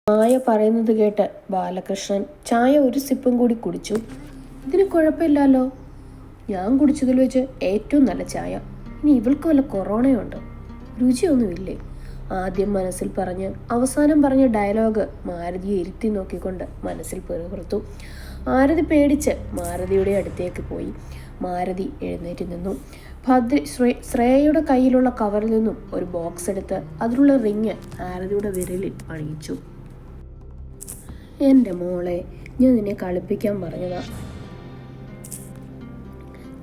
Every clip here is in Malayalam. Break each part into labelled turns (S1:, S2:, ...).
S1: മായ പറയുന്നത് കേട്ട് ബാലകൃഷ്ണൻ ചായ ഒരു സിപ്പും കൂടി കുടിച്ചു. ഇതിന് കുഴപ്പമില്ലല്ലോ, ഞാൻ കുടിച്ചതിൽ വെച്ച് ഏറ്റവും നല്ല ചായ. ഇനി ഇവൾക്ക് വല്ല കൊറോണയുണ്ടോ? രുചിയൊന്നുമില്ലേ? ആദ്യം മനസ്സിൽ പറഞ്ഞ് അവസാനം പറഞ്ഞ ഡയലോഗ് മാരുതിയെ ഇരുത്തി നോക്കിക്കൊണ്ട് മനസ്സിൽ പിറുപിറുത്തു. മാരുതി പേടിച്ച് മാരുതിയുടെ അടുത്തേക്ക് പോയി. മാരുതി എഴുന്നേറ്റ് നിന്നു. ശ്രേയയുടെ കയ്യിലുള്ള കവറിൽ നിന്നും ഒരു ബോക്സ് എടുത്ത് അതിലുള്ള റിങ് മാരുതിയുടെ വിരലിൽ അണിയിച്ചു. എൻ്റെ മോളെ, ഞാൻ നിന്നെ കളിപ്പിക്കാൻ പറഞ്ഞതാ.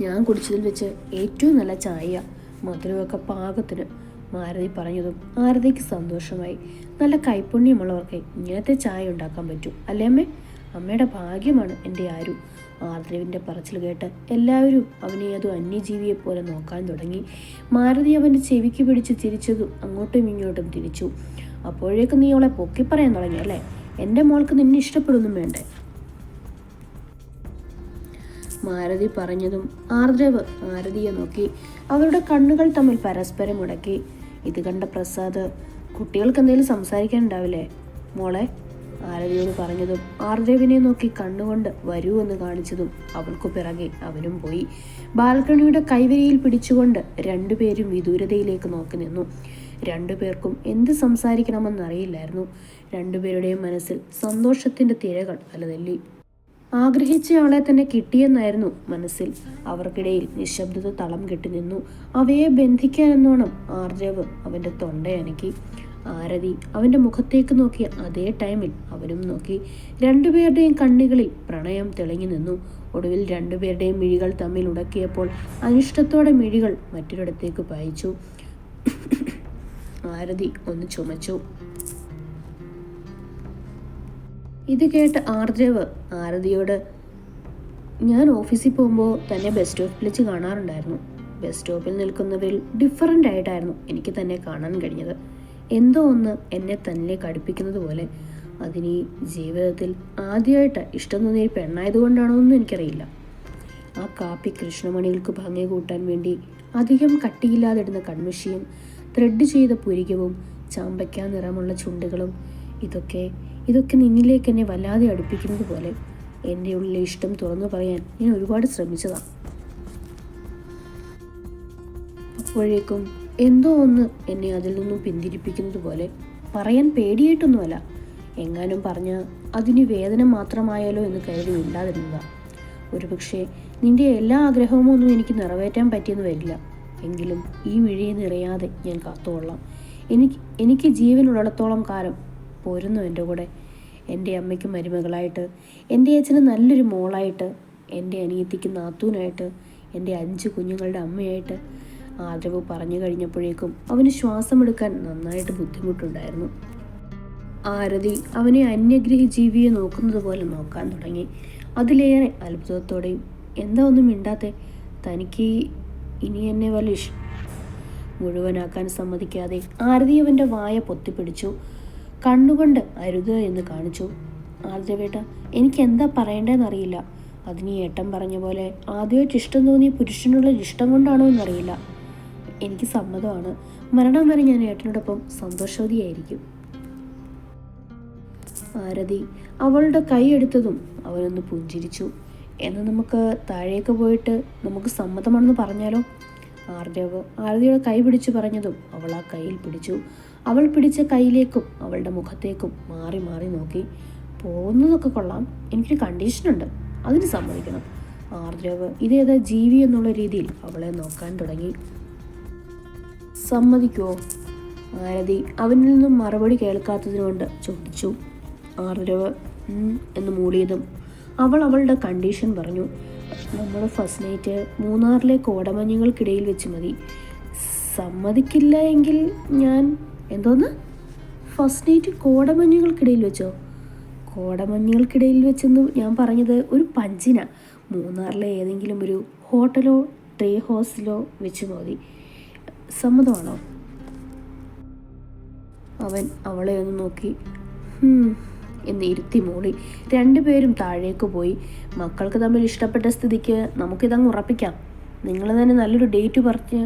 S1: ഞാൻ കുടിച്ചതിൽ വെച്ച് ഏറ്റവും നല്ല ചായ, മധുരമൊക്കെ പാകത്തിന്. മാരുതി പറഞ്ഞതും മാരുതിക്ക് സന്തോഷമായി. നല്ല കൈപ്പുണ്യമുള്ളവർക്ക് ഇങ്ങനത്തെ ചായ ഉണ്ടാക്കാൻ പറ്റും അല്ലേ അമ്മേ? അമ്മയുടെ ഭാഗ്യമാണ് എൻ്റെ ആരു. ആർദ്രവിൻ്റെ പറച്ചിൽ കേട്ട് എല്ലാവരും അവനെ അത് അന്യജീവിയെ പോലെ നോക്കാൻ തുടങ്ങി. മാരുതി അവൻ്റെ ചെവിക്ക് പിടിച്ച് തിരിച്ചതും അങ്ങോട്ടും ഇങ്ങോട്ടും തിരിച്ചു. അപ്പോഴേക്കും നീ അവളെ പൊക്കി പറയാൻ തുടങ്ങി അല്ലേ? എൻ്റെ മോൾക്ക് നിന്നെ ഇഷ്ടപ്പെടുന്നു വേണ്ടേ? മാരുതി പറഞ്ഞതും ആർദ്രവ് മാരുതിയെ നോക്കി. അവരുടെ കണ്ണുകൾ തമ്മിൽ പരസ്പരം മുടക്കി. ഇത് കണ്ട പ്രസാദ്, കുട്ടികൾക്ക് എന്തെങ്കിലും സംസാരിക്കാനുണ്ടാവില്ലേ മോളെ? മാരുതിയോട് പറഞ്ഞതും ആർദ്രവിനെ നോക്കി കണ്ണുകൊണ്ട് വരൂ എന്ന് കാണിച്ചതും അവൾക്കു പിറകെ അവനും പോയി. ബാൽക്കണിയുടെ കൈവരിയിൽ പിടിച്ചുകൊണ്ട് രണ്ടുപേരും വിദൂരതയിലേക്ക് നോക്കി നിന്നു. രണ്ടുപേർക്കും എന്ത് സംസാരിക്കണമെന്നറിയില്ലായിരുന്നു. രണ്ടുപേരുടെയും മനസ്സിൽ സന്തോഷത്തിന്റെ തിരകൾ അലതല്ലി. ആഗ്രഹിച്ചയാളെ തന്നെ കിട്ടിയെന്നായിരുന്നു മനസ്സിൽ. അവർക്കിടയിൽ നിശബ്ദത തളം കെട്ടി നിന്നു. അവയെ ബന്ധിക്കാനെന്നോണം ആർജവ് അവന്റെ തൊണ്ടയനക്കി. ആരതി അവന്റെ മുഖത്തേക്ക് നോക്കിയ അതേ ടൈമിൽ അവനും നോക്കി. രണ്ടുപേരുടെയും കണ്ണുകളിൽ പ്രണയം തെളിഞ്ഞു നിന്നു. ഒടുവിൽ രണ്ടുപേരുടെയും മിഴികൾ തമ്മിൽ ഉടക്കിയപ്പോൾ അനിഷ്ടത്തോടെ മിഴികൾ മറ്റൊരിടത്തേക്ക് പായിച്ചു. ആരതി ഒന്ന് ചുമച്ചു. ഇത് കേട്ട് ആർദ്രവ് ആരതിയോട്, ഞാൻ ഓഫീസിൽ പോകുമ്പോൾ തന്നെ ബസ് സ്റ്റോപ്പിൽ വെച്ച് കാണാറുണ്ടായിരുന്നു. ബസ് സ്റ്റോപ്പിൽ നിൽക്കുന്നവരിൽ ഡിഫറൻ്റ് ആയിട്ടായിരുന്നു എനിക്ക് തന്നെ കാണാൻ കഴിഞ്ഞത്. എന്തോ ഒന്ന് എന്നെ തന്നിലേക്ക് അടുപ്പിക്കുന്നത് പോലെ. അതിന് ജീവിതത്തിൽ ആദ്യമായിട്ട് ഇഷ്ടം തോന്നിയ പെണ്ണായതുകൊണ്ടാണോ എന്നും എനിക്കറിയില്ല. ആ കാപ്പി കൃഷ്ണമണികൾക്ക് ഭംഗി കൂട്ടാൻ വേണ്ടി അധികം കട്ടിയില്ലാതിടുന്ന കൺമഷിയും ത്രെഡ് ചെയ്ത പുരികവും ചാമ്പയ്ക്ക നിറമുള്ള ചുണ്ടുകളും ഇതൊക്കെ നിന്നിലേക്ക് എന്നെ വല്ലാതെ അടുപ്പിക്കുന്നത് പോലെ. എൻ്റെ ഉള്ളിലെ ഇഷ്ടം തുറന്നു പറയാൻ ഞാൻ ഒരുപാട് ശ്രമിച്ചതാണ്. അപ്പോഴേക്കും എന്തോ ഒന്ന് എന്നെ അതിൽ നിന്നും പിന്തിരിപ്പിക്കുന്നത് പോലെ. പറയാൻ പേടിയായിട്ടൊന്നുമല്ല, എങ്ങാനും പറഞ്ഞാൽ അതിന് വേദന മാത്രമായാലോ എന്ന് കരുതി ഇല്ലാതിരുന്നതാണ്. ഒരുപക്ഷെ നിന്റെ എല്ലാ ആഗ്രഹവും ഒന്നും എനിക്ക് നിറവേറ്റാൻ പറ്റിയെന്ന് വരില്ല. എങ്കിലും ഈ മിഴിയെ നിറയാതെ ഞാൻ കാത്തുകൊള്ളാം. എനിക്ക് ജീവനുള്ളിടത്തോളം കാലം പോരുന്നു എൻ്റെ കൂടെ. എൻ്റെ അമ്മയ്ക്ക് മരുമകളായിട്ട്, എൻ്റെ അച്ഛന് നല്ലൊരു മോളായിട്ട്, എൻ്റെ അനിയത്തിക്ക് നാത്തൂനായിട്ട്, എൻ്റെ 5 കുഞ്ഞുങ്ങളുടെ അമ്മയായിട്ട്. ആദരവ് പറഞ്ഞു കഴിഞ്ഞപ്പോഴേക്കും അവന് ശ്വാസമെടുക്കാൻ നന്നായിട്ട് ബുദ്ധിമുട്ടുണ്ടായിരുന്നു. ആരതി അവനെ അന്യഗ്രഹി ജീവിയെ നോക്കുന്നത് പോലെ നോക്കാൻ തുടങ്ങി. അതിലേറെ അത്ഭുതത്തോടെയും. എന്താ ഒന്നും മിണ്ടാത്തെ? തനിക്ക് ഇനി എന്നെ വല്ല മുഴുവനാക്കാൻ സമ്മതിക്കാതെ ആരതി അവൻ്റെ വായ പൊത്തിപ്പിടിച്ചു. കണ്ണുകൊണ്ട് അരുത് എന്ന് കാണിച്ചു. ആർദ്രവേട്ട, എനിക്ക് എന്താ പറയേണ്ടതെന്നറിയില്ല. അതിന് ഏട്ടൻ പറഞ്ഞ പോലെ ആദ്യമായിട്ട് ഇഷ്ടം തോന്നിയ പുരുഷനുള്ള ഇഷ്ടം കൊണ്ടാണോ എന്നറിയില്ല. എനിക്ക് സമ്മതമാണ്. മരണം വരെ ഞാൻ ഏട്ടനോടൊപ്പം സന്തോഷവതിയായിരിക്കും. ആരതി അവളുടെ കൈ എടുത്തതും അവനൊന്ന് പുഞ്ചിരിച്ചു. എന്നാൽ നമുക്ക് താഴേക്ക് പോയിട്ട് നമുക്ക് സമ്മതമാണെന്ന് പറഞ്ഞാലോ? ആരതിയുടെ കൈ പിടിച്ചു പറഞ്ഞതും അവൾ ആ കയ്യിൽ പിടിച്ചു. അവൾ പിടിച്ച കൈയിലേക്കും അവളുടെ മുഖത്തേക്കും മാറി മാറി നോക്കി. പോകുന്നതൊക്കെ കൊള്ളാം, എനിക്കൊരു കണ്ടീഷനുണ്ട്, അതിന് സമ്മതിക്കണം. ആർദ്രവ് ഇതേതാ ജീവി എന്നുള്ള രീതിയിൽ അവളെ നോക്കാൻ തുടങ്ങി. സമ്മതിക്കുമോ? ആരതി അവനിൽ നിന്നും മറുപടി കേൾക്കാത്തതിനുകൊണ്ട് ചോദിച്ചു. ആർദ്രവ് എന്ന് മൂളിയതും അവൾ അവളുടെ കണ്ടീഷൻ പറഞ്ഞു. നമ്മുടെ ഫസ്റ്റ് നൈറ്റ് മൂന്നാറിലെ കോടമഞ്ഞുകൾക്കിടയിൽ വെച്ച് മതി. സമ്മതിക്കില്ല എങ്കിൽ ഞാൻ എന്തോന്ന്? ഫസ്റ്റ് നൈറ്റ് കോടമഞ്ഞുകൾക്കിടയിൽ വെച്ചോ? കോടമഞ്ഞുകൾക്കിടയിൽ വെച്ചെന്ന് ഞാൻ പറഞ്ഞത് ഒരു പഞ്ചിന. മൂന്നാറിലെ ഏതെങ്കിലും ഒരു ഹോട്ടലോ ട്രീ ഹൗസിലോ വെച്ച് മതി. സമ്മതമാണോ? അവൻ അവളെ ഒന്ന് നോക്കി എന്ന് ഇരുത്തി മൂളി. രണ്ടുപേരും താഴേക്ക് പോയി. മക്കൾക്ക് തമ്മിൽ ഇഷ്ടപ്പെട്ട സ്ഥിതിക്ക് നമുക്കിതങ്ങ് ഉറപ്പിക്കാം. നിങ്ങൾ തന്നെ നല്ലൊരു ഡേറ്റ് പറഞ്ഞ്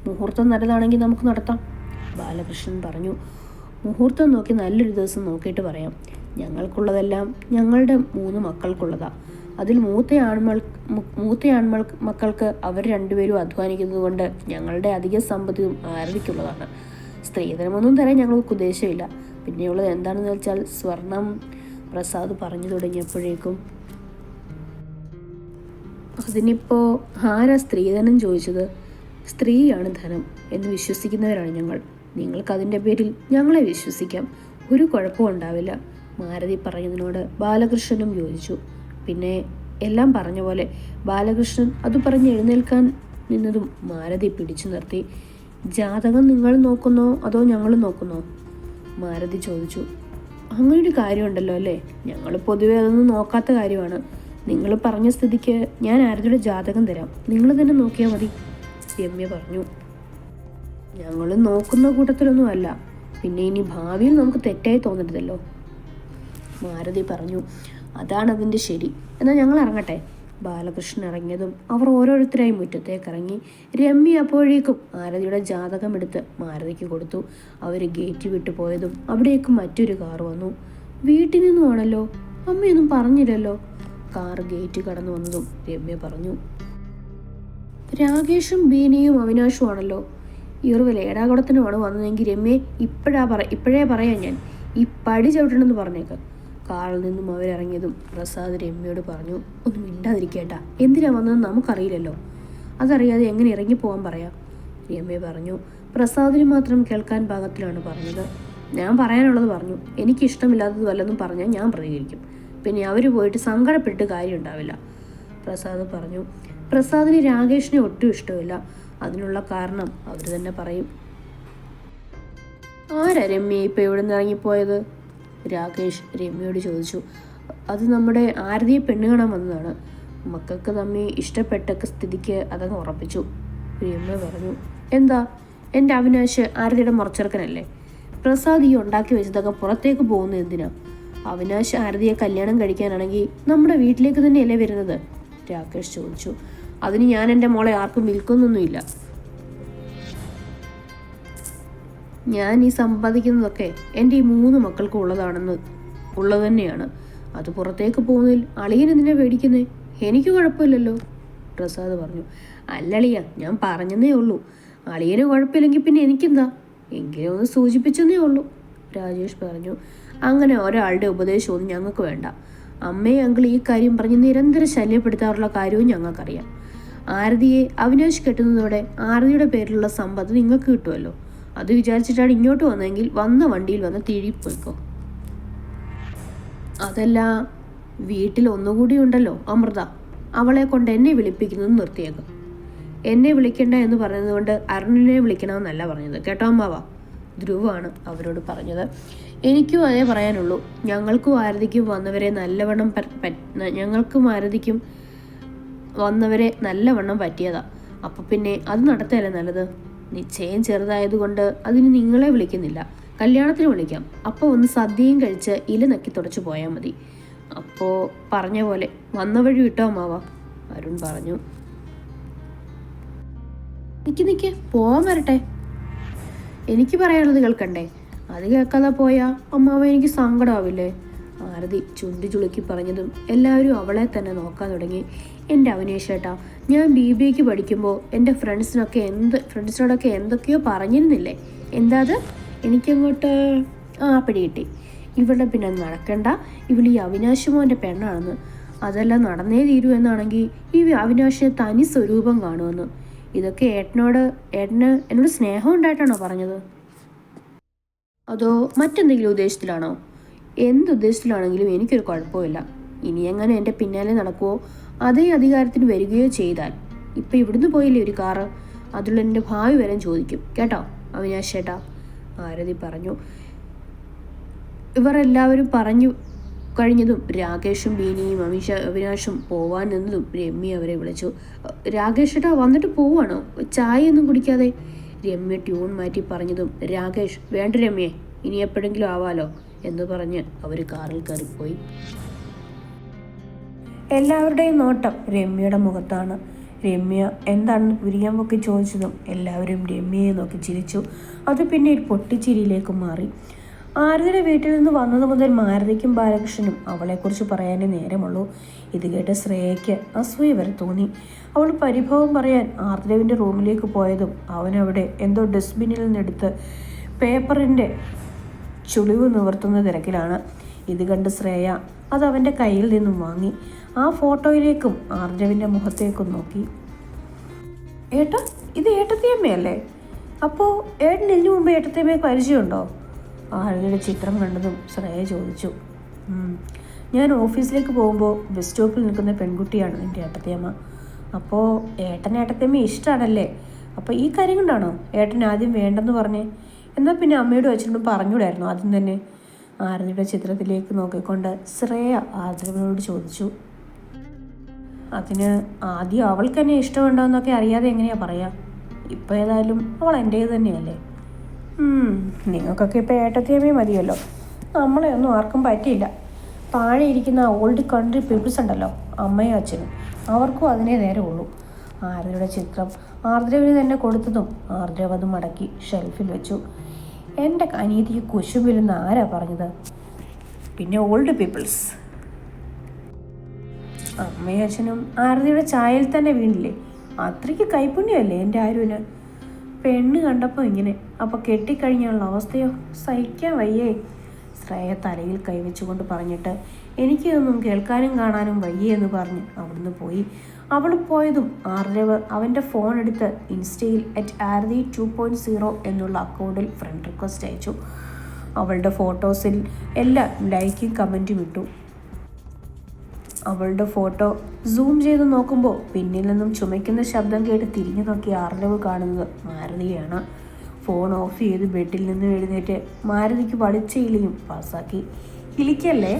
S1: മുഹൂർത്തം നല്ലതാണെങ്കിൽ നമുക്ക് നടത്താം, ബാലകൃഷ്ണൻ പറഞ്ഞു. മുഹൂർത്തം നോക്കി നല്ലൊരു ദിവസം നോക്കിയിട്ട് പറയാം. ഞങ്ങൾക്കുള്ളതെല്ലാം ഞങ്ങളുടെ 3 മക്കൾക്കുള്ളതാണ്. അതിൽ മൂത്ത മക്കൾക്ക് അവർ രണ്ടുപേരും അധ്വാനിക്കുന്നത് കൊണ്ട് ഞങ്ങളുടെ അധിക സമ്പത്തും ആരതിക്കുള്ളതാണ്. സ്ത്രീധനമൊന്നും തരാൻ ഞങ്ങൾക്ക് ഉദ്ദേശമില്ല. പിന്നെയുള്ളത് എന്താണെന്ന് വെച്ചാൽ സ്വർണം. പ്രസാദ് പറഞ്ഞു തുടങ്ങിയപ്പോഴേക്കും അതിനിപ്പോ ആരാ സ്ത്രീധനം ചോദിച്ചത്? സ്ത്രീയാണ് ധനം എന്ന് വിശ്വസിക്കുന്നവരാണ് ഞങ്ങൾ. നിങ്ങൾക്കതിൻ്റെ പേരിൽ ഞങ്ങളെ വിശ്വസിക്കാം, ഒരു കുഴപ്പവും ഉണ്ടാവില്ല. മാരുതി പറഞ്ഞതിനോട് ബാലകൃഷ്ണനും യോജിച്ചു. പിന്നെ എല്ലാം പറഞ്ഞ പോലെ ബാലകൃഷ്ണൻ അത് പറഞ്ഞ് എഴുന്നേൽക്കാൻ നിന്നതും മാരുതി പിടിച്ചു നിർത്തി. ജാതകം നിങ്ങൾ നോക്കുന്നോ അതോ ഞങ്ങൾ നോക്കുന്നോ? മാരുതി ചോദിച്ചു. അങ്ങനൊരു കാര്യമുണ്ടല്ലോ അല്ലേ? ഞങ്ങൾ പൊതുവെ അതൊന്നും നോക്കാത്ത കാര്യമാണ്. നിങ്ങൾ പറഞ്ഞ സ്ഥിതിക്ക് ഞാൻ ആരുടെ ജാതകം തരാം, നിങ്ങൾ തന്നെ നോക്കിയാൽ മതി, രമ്യ പറഞ്ഞു. ഞങ്ങൾ നോക്കുന്ന കൂട്ടത്തിലൊന്നും അല്ല, പിന്നെ ഇനി ഭാവിയിൽ നമുക്ക് തെറ്റായി തോന്നരുതല്ലോ, മാരുതി പറഞ്ഞു. അതാണ് അതിൻ്റെ ശരി. എന്നാൽ ഞങ്ങൾ ഇറങ്ങട്ടെ. ബാലകൃഷ്ണൻ ഇറങ്ങിയതും അവർ ഓരോരുത്തരായി മുറ്റത്തേക്ക് ഇറങ്ങി. രമ്യ അപ്പോഴേക്കും മാരുതിയുടെ ജാതകം എടുത്ത് മാരുതിക്ക് കൊടുത്തു. അവർ ഗേറ്റ് വിട്ടു പോയതും അവിടേക്ക് മറ്റൊരു കാർ വന്നു. വീട്ടിൽ നിന്നുമാണല്ലോ, അമ്മയൊന്നും പറഞ്ഞില്ലല്ലോ. കാർ ഗേറ്റ് കടന്നു വന്നതും രമ്യ പറഞ്ഞു. രാകേഷും ബീനയും അവിനാഷും ആണല്ലോ. ഇവർ ഏടാകുടത്തിനുമാണ് വന്നതെങ്കിൽ രമ്യെ ഇപ്പോഴേ പറയാം ഞാൻ, ഈ പടി ചവിട്ടണമെന്ന് പറഞ്ഞേക്ക്. കാറിൽ നിന്നും അവരിറങ്ങിയതും പ്രസാദ് രമ്യയോട് പറഞ്ഞു. ഒന്നും മിണ്ടാതിരിക്കേട്ടാ, എന്തിനാ വന്നതെന്ന് നമുക്കറിയില്ലല്ലോ, അതറിയാതെ എങ്ങനെ ഇറങ്ങിപ്പോവാൻ പറയാം, രമ്യ പറഞ്ഞു. പ്രസാദിന് മാത്രം കേൾക്കാൻ പാകത്തിലാണ് പറഞ്ഞത്. ഞാൻ പറയാനുള്ളത് പറഞ്ഞു. എനിക്കിഷ്ടമില്ലാത്തത് വല്ലതും പറഞ്ഞാൽ ഞാൻ പ്രതികരിക്കും. പിന്നെ അവർ പോയിട്ട് സങ്കടപ്പെട്ട് കാര്യം ഉണ്ടാവില്ല, പ്രസാദ് പറഞ്ഞു. പ്രസാദിന് രാകേഷിനെ ഒട്ടും ഇഷ്ടമില്ല. അതിനുള്ള കാരണം അവർ തന്നെ പറയും. ആരാ രമ്യ ഇപ്പം എവിടെ നിന്ന് ഇറങ്ങിപ്പോയത്? രാകേഷ് രമ്യയോട് ചോദിച്ചു. അത് നമ്മുടെ ആരതിയെ പെണ്ണ് കാണാൻ വന്നതാണ്. മക്കൾക്ക് തമ്മി ഇഷ്ടപ്പെട്ട സ്ഥിതിക്ക് അതങ്ങ് ഉറപ്പിച്ചു, രമ്യ പറഞ്ഞു. എന്താ, എൻ്റെ അവിനാശ് ആരതിയുടെ മുറച്ചെറുക്കനല്ലേ? പ്രസാദ് ഈ ഉണ്ടാക്കി വെച്ചതൊക്കെ പുറത്തേക്ക് പോകുന്നത് എന്തിനാ? അവിനാശ് ആരതിയെ കല്യാണം കഴിക്കാനാണെങ്കിൽ നമ്മുടെ വീട്ടിലേക്ക് തന്നെയല്ലേ വരുന്നത്? രാകേഷ് ചോദിച്ചു. അതിന് ഞാൻ എൻ്റെ മോളെ ആർക്കും വിൽക്കുന്നൊന്നുമില്ല. ഞാൻ ഈ സമ്പാദിക്കുന്നതൊക്കെ എൻ്റെ ഈ 3 മക്കൾക്കും ഉള്ളത് തന്നെയാണ്. അത് പുറത്തേക്ക് പോകുന്നതിൽ അളിയൻ എന്തിനാ പേടിക്കുന്നേ? എനിക്ക് കുഴപ്പമില്ലല്ലോ, പ്രസാദ് പറഞ്ഞു. അല്ലളിയ, ഞാൻ പറഞ്ഞതേ ഉള്ളൂ. അളിയന് കുഴപ്പമില്ലെങ്കിൽ പിന്നെ എനിക്കെന്താ? എങ്കിലും ഒന്ന് സൂചിപ്പിച്ചെന്നേ ഉള്ളൂ, രാജേഷ് പറഞ്ഞു. അങ്ങനെ ഒരാളുടെ ഉപദേശമൊന്നും ഞങ്ങൾക്ക് വേണ്ട. അമ്മയെ അങ്കിൾ ഈ കാര്യം പറഞ്ഞ് നിരന്തരം ശല്യപ്പെടുത്താറുള്ള കാര്യവും ഞങ്ങൾക്കറിയാം. ആരതിയെ അവിനാശ് കെട്ടുന്നതോടെ ആരതിയുടെ പേരിലുള്ള സമ്പത്ത് നിങ്ങൾക്ക് കിട്ടുമല്ലോ. അത് വിചാരിച്ചിട്ടാണ് ഇങ്ങോട്ട് വന്നതെങ്കിൽ വന്ന വണ്ടിയിൽ വന്ന് തിരിപ്പോയിക്കോ. അതല്ല, വീട്ടിൽ ഒന്നുകൂടി ഉണ്ടല്ലോ അമൃത, അവളെ കൊണ്ട് എന്നെ വിളിപ്പിക്കുന്നത് നിർത്തിയേക്കും. എന്നെ വിളിക്കണ്ട എന്ന് പറയുന്നത് കൊണ്ട് അരുണിനെ വിളിക്കണമെന്നല്ല പറഞ്ഞത്, കേട്ടോ അമ്മാവ, ധ്രുവാണ് അവരോട് പറഞ്ഞത്. എനിക്കും അതേ പറയാനുള്ളൂ. ഞങ്ങൾക്കും ആരതിക്കും വന്നവരെ നല്ലവണ്ണം പറ്റിയതാ. അപ്പം പിന്നെ അത് നടത്തല്ലേ നല്ലത്. നിശ്ചയം ചെറുതായതുകൊണ്ട് അതിന് നിങ്ങളെ വിളിക്കുന്നില്ല, കല്യാണത്തിന് വിളിക്കാം. അപ്പോൾ ഒന്ന് സദ്യയും കഴിച്ച് ഇല നക്കി തുടച്ചു പോയാൽ മതി. അപ്പോൾ പറഞ്ഞ പോലെ വന്ന വഴി വിട്ടോ അമ്മാവ, അരുൺ പറഞ്ഞു. നിക്ക് പോവാൻ വരട്ടെ, എനിക്ക് പറയാനുള്ളത് കേൾക്കണ്ടേ? അത് കേൾക്കാതെ പോയാ അമ്മാവ എനിക്ക് സങ്കടമാവില്ലേ? ആരതി ചുണ്ടി ചുളുക്കി പറഞ്ഞതും എല്ലാവരും അവളെ തന്നെ നോക്കാൻ തുടങ്ങി. എൻ്റെ അവിനേഷേട്ടാ, ഞാൻ BBAക്ക് പഠിക്കുമ്പോൾ എൻ്റെ ഫ്രണ്ട്സിനോടൊക്കെ എന്തൊക്കെയോ പറഞ്ഞിരുന്നില്ലേ? എന്താ അത്? എനിക്കങ്ങോട്ട് പിടികിട്ടി. ഇവിടെ പിന്നെ നടക്കണ്ട, ഇവൾ ഈ അവിനാശുമോൻ്റെ പെണ്ണാണെന്ന്. അതെല്ലാം നടന്നേ തീരൂ എന്നാണെങ്കിൽ ഈ അവിനാശിനെ തനി സ്വരൂപം കാണുമെന്ന്. ഇതൊക്കെ ഏട്ടന് എന്നോട് സ്നേഹം ഉണ്ടായിട്ടാണോ പറഞ്ഞത്? അതോ മറ്റെന്തെങ്കിലും ഉദ്ദേശത്തിലാണോ? എന്തുദ്ദേശത്തിലാണെങ്കിലും എനിക്കൊരു കുഴപ്പമില്ല. ഇനി എങ്ങനെ എൻ്റെ പിന്നാലെ നടക്കുവോ അതേ അധികാരത്തിന് വരികയോ ചെയ്താൽ ഇപ്പം ഇവിടുന്ന് പോയില്ലേ ഒരു കാറ്, അതിലുള്ള എൻ്റെ ഭാവി വരെ ചോദിക്കും, കേട്ടോ അവിനാശ് ചേട്ടാ, ആരതി പറഞ്ഞു. ഇവർ എല്ലാവരും പറഞ്ഞു കഴിഞ്ഞതും രാകേഷും ബീനിയും അവിനാശും പോവാൻ നിന്നതും രമ്യ അവരെ വിളിച്ചു. രാകേഷ് ചേട്ടാ വന്നിട്ട് പോവാണോ? ചായയൊന്നും കുടിക്കാതെ? രമ്യ ട്യൂൺ മാറ്റി പറഞ്ഞതും രാകേഷ്, വേണ്ട രമ്യേ, ഇനി എപ്പോഴെങ്കിലും ആവാലോ എന്ന് പറഞ്ഞ് അവർ കാറിൽ കയറിപ്പോയി. എല്ലാവരുടെയും നോട്ടം രമ്യയുടെ മുഖത്താണ്. രമ്യ എന്താണെന്ന് പുരിയാൻ പൊക്കി ചോദിച്ചതും എല്ലാവരും രമ്യയെ നോക്കി ചിരിച്ചു. അത് പിന്നെ ഒരു പൊട്ടിച്ചിരിയിലേക്ക് മാറി. ആരതിയുടെ വീട്ടിൽ നിന്ന് വന്നത് മുതൽ മാരുതിക്കും ബാലകൃഷ്ണനും അവളെക്കുറിച്ച് പറയാനേ നേരമുള്ളൂ. ഇത് കേട്ട് ശ്രേയയ്ക്ക് അസൂയ വരെ തോന്നി. അവൾ പരിഭവം പറയാൻ ആർദ്രവിൻ്റെ റൂമിലേക്ക് പോയതും അവനവിടെ എന്തോ ഡസ്റ്റ്ബിന്നിൽ നിന്നെടുത്ത് പേപ്പറിൻ്റെ ചുളിവ് നിവർത്തുന്ന തിരക്കിലാണ്. ഇത് കണ്ട് ശ്രേയ അത് അവൻ്റെ കയ്യിൽ നിന്നും വാങ്ങി ആ ഫോട്ടോയിലേക്കും ആർദ്രവിൻ്റെ മുഖത്തേക്കും നോക്കി. ഏട്ടാ, ഇത് ഏട്ടത്തിയമ്മയല്ലേ? അപ്പോൾ ഏട്ടൻ ഇതിനു മുമ്പ് ഏട്ടത്തിയമ്മയെ പരിചയമുണ്ടോ? ആരതിയുടെ ചിത്രം കണ്ടതും ശ്രേയ ചോദിച്ചു. ഞാൻ ഓഫീസിലേക്ക് പോകുമ്പോൾ ബസ് സ്റ്റോപ്പിൽ നിൽക്കുന്ന പെൺകുട്ടിയാണ് എൻ്റെ ഏട്ടത്തിയമ്മ. അപ്പോൾ ഏട്ടത്തിയമ്മ ഇഷ്ടമാണല്ലേ? അപ്പോൾ ഈ കാര്യം കൊണ്ടാണോ ഏട്ടൻ ആദ്യം വേണ്ടെന്ന് പറഞ്ഞേ? എന്നാൽ പിന്നെ അമ്മയോടും അച്ഛനോടും പറഞ്ഞുകൂടായിരുന്നു ആദ്യം തന്നെ? ആരതിയുടെ ചിത്രത്തിലേക്ക് നോക്കിക്കൊണ്ട് ശ്രേയ ആർദ്രവിനോട് ചോദിച്ചു. അതിന് ആദ്യം അവൾക്ക് എന്നെ ഇഷ്ടമുണ്ടോയെന്നൊക്കെ അറിയാതെ എങ്ങനെയാ പറയാ? ഇപ്പോൾ ഏതായാലും അവൾ എൻ്റേത് തന്നെയല്ലേ. നിങ്ങൾക്കൊക്കെ ഇപ്പോൾ ഏട്ടത്തിയമ്മേ മതിയല്ലോ. നമ്മളെ ഒന്നും ആർക്കും പറ്റിയില്ല. താഴെ ഇരിക്കുന്ന ഓൾഡ് കൺട്രി പീപ്പിൾസ് ഉണ്ടല്ലോ, അമ്മയും അച്ഛനും, അവർക്കും അതിനേ നേരമുള്ളൂ. ആരതിയുടെ ചിത്രം ആർദ്രവിന് തന്നെ കൊടുത്തതും ആർദ്രവ് അത് മടക്കി ഷെൽഫിൽ വെച്ചു. എൻ്റെ അനിയത്തിക്ക് കുശുമ്പില്ലെന്ന് ആരാ പറഞ്ഞത്? പിന്നെ ഓൾഡ് പീപ്പിൾസ്. അമ്മയും അച്ഛനും ആരതിയുടെ ചായയിൽ തന്നെ വീണില്ലേ? അത്രയ്ക്ക് കൈപ്പുണ്യമല്ലേ എൻ്റെ ആരുവിന്? പെണ്ണ് കണ്ടപ്പോൾ ഇങ്ങനെ, അപ്പോൾ കെട്ടിക്കഴിഞ്ഞുള്ള അവസ്ഥയോ സഹിക്കാൻ വയ്യേ. ശ്രേയ തലയിൽ കൈവച്ചുകൊണ്ട് പറഞ്ഞിട്ട് എനിക്കിതൊന്നും കേൾക്കാനും കാണാനും വയ്യേ എന്ന് പറഞ്ഞ് അവിടുന്ന് പോയി. അവൾ പോയതും ആർദ്രവ് അവൻ്റെ ഫോൺ എടുത്ത് ഇൻസ്റ്റയിൽ @ആരതി 2.0 എന്നുള്ള അക്കൗണ്ടിൽ ഫ്രണ്ട് റിക്വസ്റ്റ് അയച്ചു. അവളുടെ ഫോട്ടോസിൽ എല്ലാം ലൈക്കും കമൻറ്റും ഇട്ടു. അവളുടെ ഫോട്ടോ സൂം ചെയ്ത് നോക്കുമ്പോൾ പിന്നിൽ നിന്നും ചുമയ്ക്കുന്ന ശബ്ദം കേട്ട് തിരിഞ്ഞു നോക്കി ആർദ്രവ് കാണുന്നത് മാരുതിയാണ്. ഫോൺ ഓഫ് ചെയ്ത് ബെഡിൽ നിന്ന് എഴുന്നേറ്റ് മാരുതിക്ക് വളിച്ച ഇലിയും പാസ്സാക്കി. ഇലിക്കല്ലേ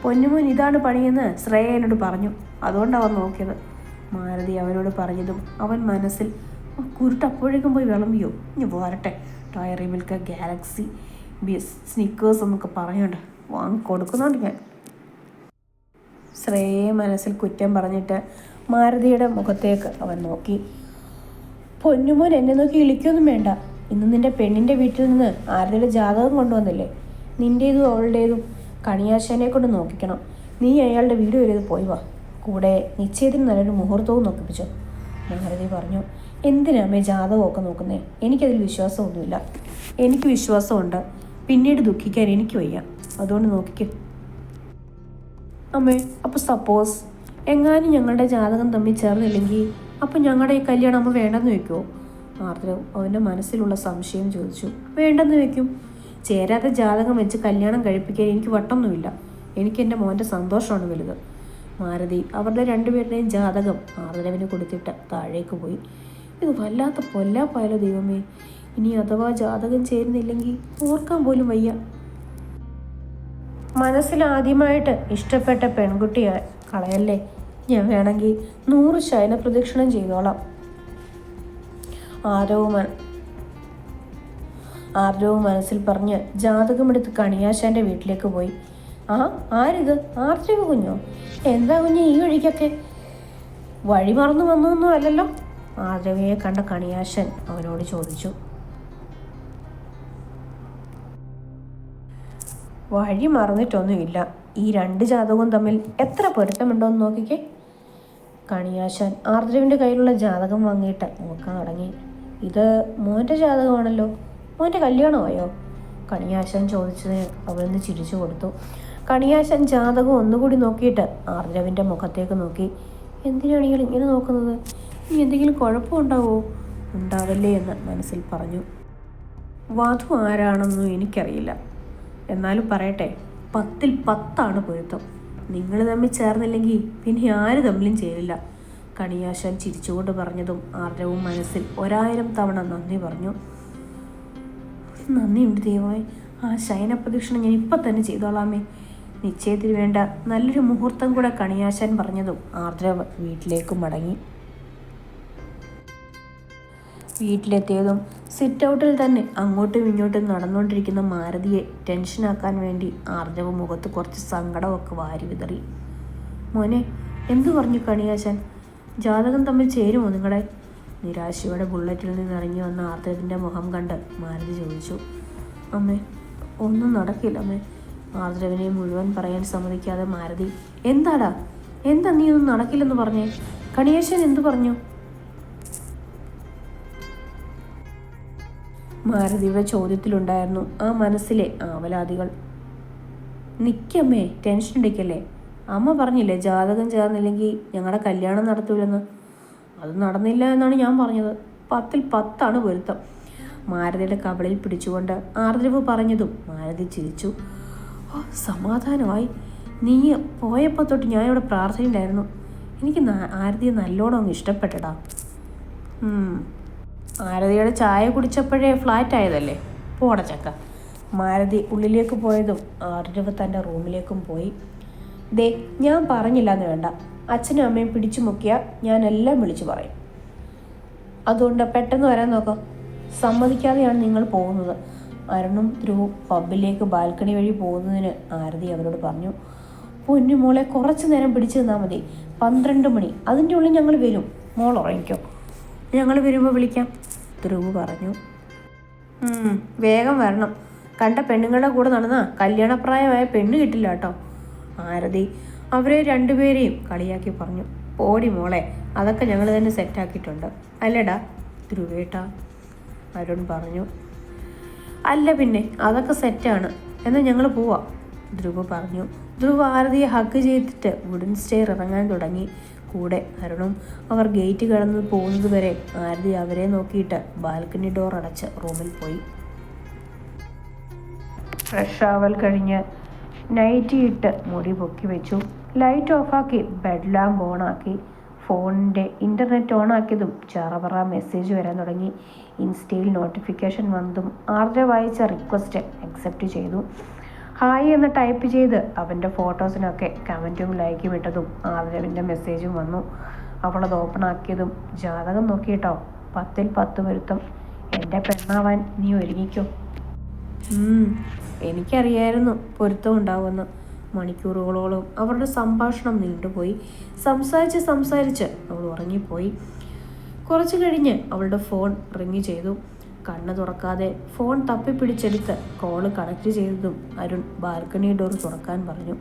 S1: പൊന്നുമോൻ ഇതാണ് പണിയെന്ന് ശ്രേയ എന്നോട് പറഞ്ഞു, അതുകൊണ്ടവൻ നോക്കിയത്. മാരുതി അവനോട് പറഞ്ഞതും അവൻ മനസ്സിൽ കുരുട്ടപ്പോഴേക്കും പോയി വിളമ്പിയോ, ഇനി പോരട്ടെ, ഡയറി മിൽക്ക്, ഗാലക്സി, സ്നിക്കേഴ്സ് എന്നൊക്കെ പറഞ്ഞുകൊണ്ട് കൊടുക്കുന്നുണ്ട് ഞാൻ. ശ്രേയയെ മനസ്സിൽ കുറ്റം പറഞ്ഞിട്ട് മാരുതിയുടെ മുഖത്തേക്ക് അവൻ നോക്കി. പൊന്നുമോൻ എന്നെ നോക്കി ഇളിക്കൊന്നും വേണ്ട. ഇന്ന് നിന്റെ പെണ്ണിൻ്റെ വീട്ടിൽ നിന്ന് ആരുടെയുടെ ജാതകം കൊണ്ടുവന്നില്ലേ? നിൻ്റേതും അവളുടേതും കണിയാശാനെ കൊണ്ട് നോക്കിക്കണം. നീ അയാളുടെ വീട് വരെ പോയി വാ. കൂടെ നിശ്ചയത്തിന് നല്ലൊരു മുഹൂർത്തവും നോക്കിപ്പിച്ചോ. മാരുതി പറഞ്ഞു. എന്തിനാമേ ജാതകമൊക്കെ നോക്കുന്നേ? എനിക്കതിൽ വിശ്വാസമൊന്നുമില്ല. എനിക്ക് വിശ്വാസമുണ്ട്. പിന്നീട് ദുഃഖിക്കാൻ എനിക്ക് വയ്യ. അതുകൊണ്ട് നോക്കിക്കും. അമ്മേ, അപ്പോൾ സപ്പോസ് എങ്ങാനും ഞങ്ങളുടെ ജാതകം തമ്മിൽ ചേർന്നില്ലെങ്കിൽ അപ്പം ഞങ്ങളുടെ ഈ കല്യാണം അമ്മ വേണ്ടെന്ന് വെക്കുമോ? ആർദ്രവ് അവൻ്റെ മനസ്സിലുള്ള സംശയം ചോദിച്ചു. വേണ്ടെന്ന് വെക്കും. ചേരാത്ത ജാതകം വെച്ച് കല്യാണം കഴിപ്പിക്കാൻ എനിക്ക് വട്ടൊന്നുമില്ല. എനിക്ക് എൻ്റെ മോൻ്റെ സന്തോഷമാണ് വലുത്. മാരുതി അവരുടെ രണ്ടുപേരുടെയും ജാതകം ആർദ്രവിന് കൊടുത്തിട്ട് താഴേക്ക് പോയി. ഇത് വല്ലാത്ത പൊല്ലാപ്പായാലോ ദൈവമേ. ഇനി അഥവാ ജാതകം ചേരുന്നില്ലെങ്കിൽ ഓർക്കാൻ പോലും വയ്യ. മനസ്സിൽ ആദ്യമായിട്ട് ഇഷ്ടപ്പെട്ട പെൺകുട്ടിയെ കളയല്ലേ. ഞാൻ വേണമെങ്കിൽ 100 ശയന പ്രദക്ഷിണം ചെയ്തോളാം. ആർജവും മനസ്സിൽ പറഞ്ഞ് ജാതകമെടുത്ത് കണിയാശാൻ്റെ വീട്ടിലേക്ക് പോയി. ആരിത്? ആർജവ് കുഞ്ഞോ? എന്താ കുഞ്ഞ് ഈ വഴിക്കൊക്കെ? വഴി മറന്നു വന്നൊന്നും അല്ലല്ലോ? ആർജവയെ കണ്ട കണിയാശൻ അവനോട് ചോദിച്ചു. വഴി മറന്നിട്ടൊന്നുമില്ല. ഈ 2 ജാതകവും തമ്മിൽ എത്ര പൊരുത്തമുണ്ടോയെന്ന് നോക്കിക്കേ. കണിയാശാൻ ആർദ്രവിൻ്റെ കയ്യിലുള്ള ജാതകം വാങ്ങിയിട്ട് നോക്കാൻ തുടങ്ങി. ഇത് മോൻ്റെ ജാതകമാണല്ലോ. മോൻ്റെ കല്യാണമായോ? കണിയാശാൻ ചോദിച്ചതിന് അവളൊന്ന് ചിരിച്ചു കൊടുത്തു. കണിയാശാൻ ജാതകം ഒന്നുകൂടി നോക്കിയിട്ട് ആർദ്രവിൻ്റെ മുഖത്തേക്ക് നോക്കി. എന്തിനാണ് ഇയാൾ ഇങ്ങനെ നോക്കുന്നത്? ഇനി എന്തെങ്കിലും കുഴപ്പമുണ്ടാവോ? ഉണ്ടാവല്ലേ എന്ന് മനസ്സിൽ പറഞ്ഞു. വധു ആരാണെന്നും എനിക്കറിയില്ല. എന്നാലും പറയട്ടെ, 10ൽ 10 പൊരുത്തം. നിങ്ങൾ തമ്മിൽ ചേർന്നില്ലെങ്കിൽ പിന്നെ ആര് തമ്മിലും ചേരില്ല. കണിയാശാൻ ചിരിച്ചുകൊണ്ട് പറഞ്ഞതും ആർജവും മനസ്സിൽ 1000 തവണ നന്ദി പറഞ്ഞു. നന്ദിയുണ്ട് ദൈവമേ. ആ ശയന പ്രദക്ഷിണം ഞാൻ ഇപ്പം തന്നെ ചെയ്തോളാമേ. നിശ്ചയത്തിന് വേണ്ട നല്ലൊരു മുഹൂർത്തം കൂടെ കണിയാശാൻ പറഞ്ഞതും ആർദ്രവ് വീട്ടിലേക്ക് മടങ്ങി. വീട്ടിലെത്തിയതും സിറ്റ് ഔട്ടിൽ തന്നെ അങ്ങോട്ടും ഇങ്ങോട്ടും നടന്നുകൊണ്ടിരിക്കുന്ന മാരുതിയെ ടെൻഷനാക്കാൻ വേണ്ടി ആർജവ് മുഖത്ത് കുറച്ച് സങ്കടമൊക്കെ വാരി വിതറി. മോനെ, എന്തു പറഞ്ഞു കണിയാശാൻ? ജാതകം തമ്മിൽ ചേരുമോ നിങ്ങളെ? നിരാശയോടെ ബുള്ളറ്റിൽ നിന്ന് ഇറങ്ങി വന്ന ആർദ്രവിൻ്റെ മുഖം കണ്ട് മാരുതി ചോദിച്ചു. അമ്മേ, ഒന്നും നടക്കില്ല അമ്മേ. ആർദ്രവിനെ മുഴുവൻ പറയാൻ സമ്മതിക്കാതെ മാരുതി, എന്താടാ, എന്താ നീ ഒന്നും നടക്കില്ലെന്ന് പറഞ്ഞേ? കണിയേശൻ എന്തു പറഞ്ഞു? മാരുതിയുടെ ചോദ്യത്തിലുണ്ടായിരുന്നു ആ മനസ്സിലെ ആവലാതികൾ. നിക്കമ്മേ, ടെൻഷൻ അടിക്കല്ലേ. അമ്മ പറഞ്ഞില്ലേ ജാതകം ചേർന്നില്ലെങ്കിൽ ഞങ്ങളുടെ കല്യാണം നടത്തൂലെന്ന്. അത് നടന്നില്ല എന്നാണ് ഞാൻ പറഞ്ഞത്. 10ൽ 10 പൊരുത്തം. മാരുതിയുടെ കവളിൽ പിടിച്ചുകൊണ്ട് ആർദ്രവ് പറഞ്ഞതും മാരുതി ചിരിച്ചു. ഓ, സമാധാനമായി. നീ പോയപ്പോൾ തൊട്ട് ഞാൻ ഇവിടെ പ്രാർത്ഥനയിലായിരുന്നു. എനിക്ക് ആരതിയെ നല്ലോണം അങ്ങ് ഇഷ്ടപ്പെട്ടടാ. മാരുതിയുടെ ചായ കുടിച്ചപ്പോഴേ ഫ്ലാറ്റ് ആയതല്ലേ, പോട ചക്ക. മാരുതി ഉള്ളിലേക്ക് പോയതും ആർദ്രവ് തൻ്റെ റൂമിലേക്കും പോയി. ദേ, ഞാൻ പറഞ്ഞില്ല എന്ന് വേണ്ട. അച്ഛനും അമ്മയും പിടിച്ചു മുക്കിയാൽ ഞാനെല്ലാം വിളിച്ചു പറയും. അതുകൊണ്ട് പെട്ടെന്ന് വരാൻ നോക്കാം. സമ്മതിക്കാതെയാണ് നിങ്ങൾ പോകുന്നത്. അരുണും ധ്രുവും പബ്ബിലേക്ക് ബാൽക്കണി വഴി പോകുന്നതിന് ആരതി അവരോട് പറഞ്ഞു. പൊന്നുമോളെ, കുറച്ചു നേരം പിടിച്ചു നിന്നാൽ മതി. 12 മണി, അതിൻ്റെ ഉള്ളിൽ ഞങ്ങൾ വരും. മോൾ ഉറങ്ങിക്കോ, ഞങ്ങൾ വരുമ്പോൾ വിളിക്കാം, ധ്രുവ് പറഞ്ഞു. വേഗം വരണം. കണ്ട പെണ്ണുങ്ങളുടെ കൂടെ നടന്നാ കല്യാണപ്രായമായ പെണ്ണ് കിട്ടില്ല കേട്ടോ. ആരതി അവരെ രണ്ടുപേരെയും കളിയാക്കി പറഞ്ഞു. ഓടി മോളെ, അതൊക്കെ ഞങ്ങൾ തന്നെ സെറ്റാക്കിയിട്ടുണ്ട് അല്ലേടാ ധ്രുവേട്ടാ, അരുൺ പറഞ്ഞു. അല്ല പിന്നെ, അതൊക്കെ സെറ്റാണ്. എന്നാൽ ഞങ്ങൾ പോവാം, ധ്രുവ് പറഞ്ഞു. ധ്രുവ് ആരതിയെ ഹഗ് ചെയ്തിട്ട് വുഡൻ സ്റ്റെയർ ഇറങ്ങാൻ തുടങ്ങി. കൂടെ അരുണും. അവർ ഗേറ്റ് കടന്ന് പോകുന്നത് വരെ ആരതി അവരെ നോക്കിയിട്ട് ബാൽക്കണി ഡോർ അടച്ച് റൂമിൽ പോയി. ഫ്രഷ് ആവൽ കഴിഞ്ഞ് നൈറ്റി ഇട്ട് മുടി പൊക്കി വെച്ചു. ലൈറ്റ് ഓഫാക്കി ബെഡ് ലാമ്പ് ഓണാക്കി. ഫോണിൻ്റെ ഇൻ്റർനെറ്റ് ഓണാക്കിയതും ചറപറ മെസ്സേജ് വരാൻ തുടങ്ങി. ഇൻസ്റ്റയിൽ നോട്ടിഫിക്കേഷൻ വന്നതും ആർദ്ര വായിച്ച റിക്വസ്റ്റ് അക്സെപ്റ്റ് ചെയ്തു. ഹായ് എന്ന് ടൈപ്പ് ചെയ്ത് അവൻ്റെ ഫോട്ടോസിനൊക്കെ കമൻറ്റും ലൈക്കും ഇട്ടതും ആർദ്രവിൻ്റെ മെസ്സേജും വന്നു. അവളത് ഓപ്പൺ ആക്കിയതും ജാതകം നോക്കിയിട്ടോ, 10ൽ 10 പൊരുത്തം. എൻ്റെ പെണ്ണാവാൻ നീ ഒരുങ്ങിക്കോ. എനിക്കറിയായിരുന്നു പൊരുത്തം ഉണ്ടാവുമെന്ന്. മണിക്കൂറുകളോളം അവരുടെ സംഭാഷണം നീണ്ടുപോയി. സംസാരിച്ച് അവൾ ഉറങ്ങിപ്പോയി. കുറച്ചു കഴിഞ്ഞ് അവളുടെ ഫോൺ റിങ് ചെയ്തു. കണ്ണ് തുറക്കാതെ ഫോൺ തപ്പിപ്പിടിച്ചെടുത്ത് കോള് കണക്ട് ചെയ്തതും അരുൺ ബാൽക്കണി ഡോർ തുറക്കാൻ പറഞ്ഞു.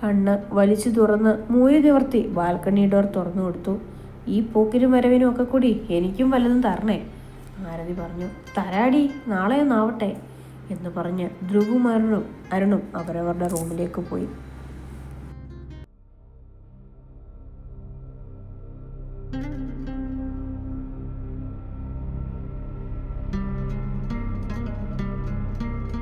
S1: കണ്ണ് വലിച്ചു തുറന്ന് മൂരി നിവർത്തി ബാൽക്കണി ഡോർ തുറന്നു കൊടുത്തു. ഈ പോക്കിനും വരവിനും ഒക്കെ കൂടി എനിക്കും വല്ലതും തരണേ, ആരതി പറഞ്ഞു. തരാടി, നാളെ ഒന്നാവട്ടെ എന്ന് പറഞ്ഞ് ധ്രുവും അരുണും അവരവരുടെ റൂമിലേക്ക് പോയി.